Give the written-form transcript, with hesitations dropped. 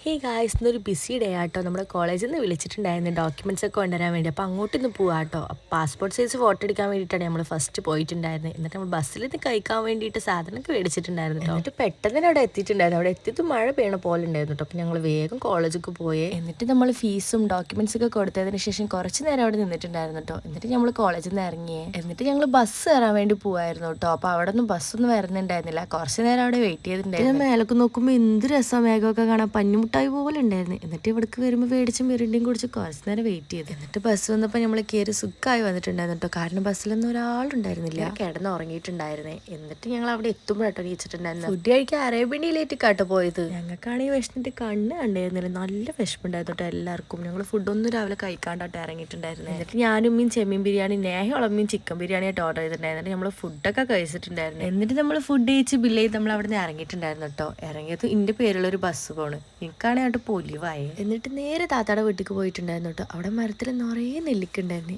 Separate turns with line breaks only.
Hey guys, ഇന്നൊരു BC day ആട്ടോ. നമ്മുടെ കോളേജിൽ നിന്ന് വിളിച്ചിട്ടുണ്ടായിരുന്നു ഡോക്യുമെന്റ്സ് ഒക്കെ കൊണ്ടുവരാൻ വേണ്ടി. അപ്പോൾ അങ്ങോട്ടൊന്ന് പോവാട്ടോ. പാസ്പോർട്ട് സൈസ് ഫോട്ടോ എടുക്കാൻ വേണ്ടിയിട്ടാണ് നമ്മൾ ഫസ്റ്റ് പോയിട്ടുണ്ടായിരുന്നത്. എന്നിട്ട് നമ്മൾ ബസ്സിൽ നിന്ന് കഴിക്കാൻ വേണ്ടിയിട്ട് സാധനമൊക്കെ മേടിച്ചിട്ടുണ്ടായിരുന്നു കേട്ടോ. എന്നിട്ട് പെട്ടെന്ന് തന്നെ അവിടെ എത്തിയിട്ടുണ്ടായിരുന്നു. അവിടെ എത്തിയത് മഴ പെയ്യണ പോലെ ഉണ്ടായിരുന്നു കേട്ടോ. അപ്പോൾ ഞങ്ങൾ വേഗം കോളേജിലേക്ക് പോയി. എന്നിട്ട് നമ്മൾ ഫീസും ഡോക്യുമെന്റ്സ് ഒക്കെ കൊടുത്തതിന് ശേഷം കുറച്ച് നേരം അവിടെ നിന്നിട്ടുണ്ടായിരുന്നു കേട്ടോ. എന്നിട്ട് നമ്മൾ കോളേജിൽ നിന്ന് ഇറങ്ങിയേ. എന്നിട്ട് ഞങ്ങൾ ബസ് കയറാൻ വേണ്ടി പോവായിരുന്നു കേട്ടോ. അപ്പോൾ അവിടെ ഒന്നും ബസ്സൊന്നും വരുന്നുണ്ടായിരുന്നില്ല. കുറച്ച് നേരം അവിടെ വെയിറ്റ് ചെയ്തിട്ടുണ്ടായിരുന്നു. മേലൊക്കെ നോക്കുമ്പോൾ എന്ത് രസം, മേഘമൊക്കെ കാണാൻ പഞ്ഞുമുട്ടായി പോലെ ഉണ്ടായിരുന്നു. എന്നിട്ട് ഇവിടേക്ക് വരുമ്പോൾ മേടിച്ചും മിറിൻ്റെയും കുടിച്ച് കുറച്ച് നേരം വെയിറ്റ് ചെയ്തു. എന്നിട്ട് ബസ് വന്നപ്പോൾ നമ്മൾ കയറി സുഖമായി വന്നിട്ടുണ്ടായിരുന്നു കേട്ടോ. കാരണം ബസ്സിലൊന്നും ഒരാളുണ്ടായിരുന്നില്ല, കിടന്ന് ഉറങ്ങിയിട്ടുണ്ടായിരുന്നേ. എന്നിട്ട് ഞങ്ങൾ അവിടെ എത്തുമ്പോഴാട്ടോ നീച്ചിട്ടുണ്ടായിരുന്നു. ഫുഡ് കഴിക്കാൻ അറേബ്യൻ ഡിലേറ്റ് കാട്ടോ പോയത്. ഞങ്ങൾക്കാണെങ്കിൽ വിശന്നിട്ട് കണ്ണ് കണ്ടായിരുന്നില്ല. നല്ല വിശപ്പുണ്ടായിരുന്നു കേട്ടോ എല്ലാവർക്കും. ഞങ്ങൾ ഫുഡൊന്നും രാവിലെ കഴിക്കാണ്ടാട്ടോ ഇറങ്ങിയിട്ടുണ്ടായിരുന്നു. എന്നിട്ട് ഞാനും മീൻ ചെമ്മീൻ ബിരിയാണി, നേഹയോളം മീൻ ചിക്കൻ ബിരിയാണി ആയിട്ട് ഓർഡർ ചെയ്തിട്ടുണ്ടായിരുന്നു. നമ്മൾ ഫുഡൊക്കെ കഴിച്ചിട്ടുണ്ടായിരുന്നു. എന്നിട്ട് നമ്മൾ ഫുഡ് കഴിച്ച് ബില്ല് ചെയ്ത് നമ്മൾ അവിടെ നിന്ന് ഇറങ്ങിയിട്ടുണ്ടായിരുന്നു കേട്ടോ. ഇറങ്ങിയത് എൻ്റെ പേരുള്ള ഒരു ബസ് പോണ്. എനിക്കാണെങ്കിൽ ആയിട്ട് പൊലിവായി. എന്നിട്ട് നേരെ താത്താടെ വീട്ടിലേക്ക് പോയിട്ടുണ്ടായിരുന്നു കേട്ടോ. അവിടെ മരത്തിൽ നിറയെ നെല്ലിക്കുണ്ടായിരുന്നു.